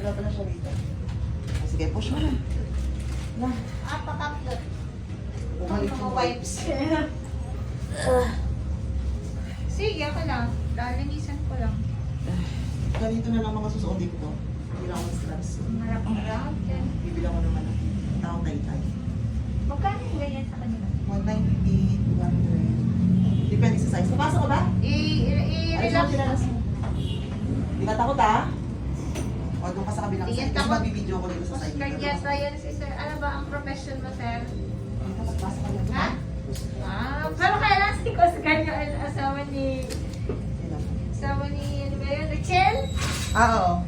Wala pa na siya rito. Sige, push mo na. Na. Pakakot. Bumalik yung wipes. Sige, ako lang. Lalinisan ko lang. Ganito na lang mga susuotin ko. Hindi lang ako stress. Marap ang round. Bibila ko naman ng taong taytay. Magkano yung ganyan sa kanila? 190, 200. Depende sa size. Papasok ka ba? I-relax. Di ka takot ha? O doon ka sa kabilang Di yan side. Kasi takot. magbibideo ko dito sa side. Oscar yata yan si sir. Ano ba ang profession mo, sir? Dito, magpasok ka lang. Ha? Pero kailan si Oscar yung asawa ni... ano ba yun? Rachel? Oo.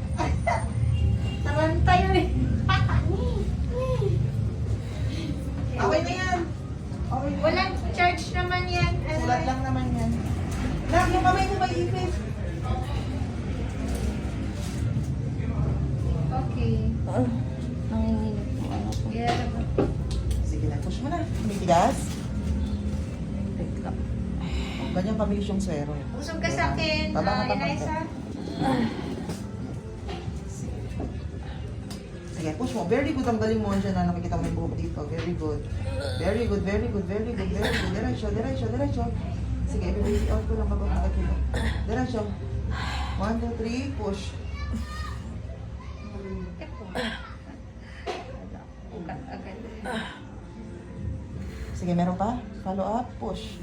Taranta yun eh. Okay na yan. Okay na. Walang charge naman yan. Sulat lang naman yan. Lang, yung kamay mo may ipit. Okay. Nanginginig po ano po. Yeah. Sige na, push mo na. Tumitigas. Teka. Ganyan kabilis yung swero. Usog ka sa akin, Baba ka pa, Eliza. Sige, push mo. Very good. Ang galing mo dyan na nakikita mo yung buhok dito. Very good. Very good, very good, very good, very good. Diretso, diretso, diretso. Sige, i-breathe out ko lang bago makakilo. Diretso. 1, 2, 3, push. Ugat agad. Sige, meron pa? Follow up, push.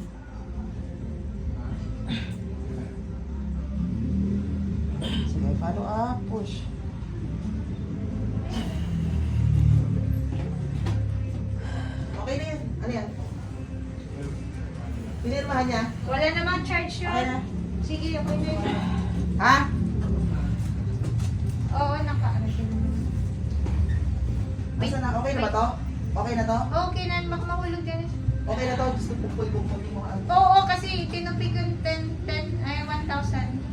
Sige, follow up, push. Okay na yan. Ano yan? Pinirmahan niya? Wala namang charge yun. Okay na. Sige, okay na yun. Ha? Oo, naka-ano siya. Basta na, okay na ba to? Okay na to? Okay na, mahulog yan. Okay na to? Gusto pupul-pupul mo. Oo, kasi tinupig yung 1,000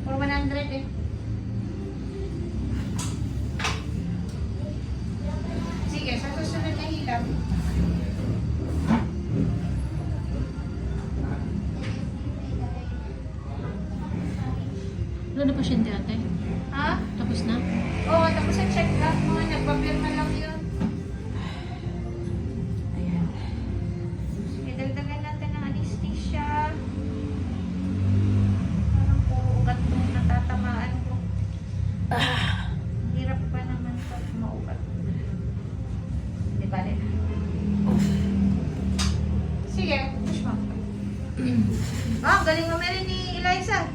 or 100 eh. Sige, sa susunod na hilap. Wala na pasyente ate? Ha? Tapos na? Oo, tapos ang check up mo, nagpapirma lang yun. Ayan. Sige, dagdagan natin ng anesthesia. Parang uugat mo, natatamaan ko. Hirap pa naman pag maugat. Di ba rin? Sige, push mo. Galing mo meron ni Eliza.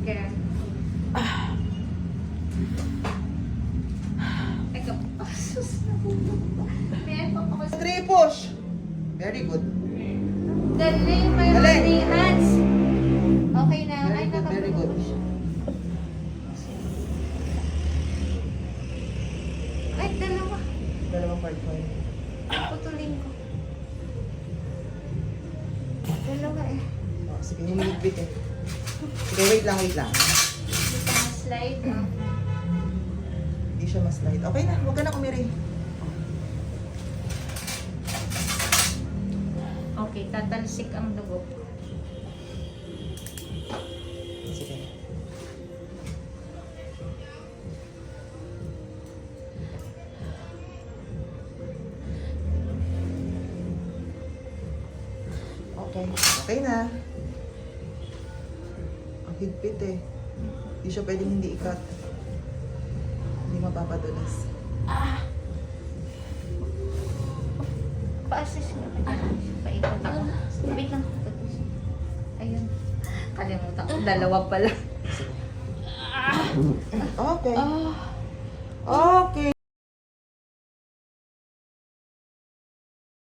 Sige. Teka, pasus na po. Meron pa ako sa... 3, push. Very good. Galing, may Galing. mga hands. Okay na. Ay, Very good, very good. nakapush. Ay, dalawa. Dalawang part mo. Putulin ko. Dalawa eh. Oh, sige, humilipit eh. Sige, wait lang, wait lang. Hindi ka na-slide. Hindi siya mas-light. Okay na, huwag ka na kumiri. Okay, tatalsik ang dugo. Sige. Okay. Okay na. Ang higpit eh. Hindi siya pwedeng hindi ikat. Hindi mapapadulas. Pa-assist nga. Paikot ako. Wait lang. Ayun. Kalimutan ko. Dalawa pala. Okay. Okay.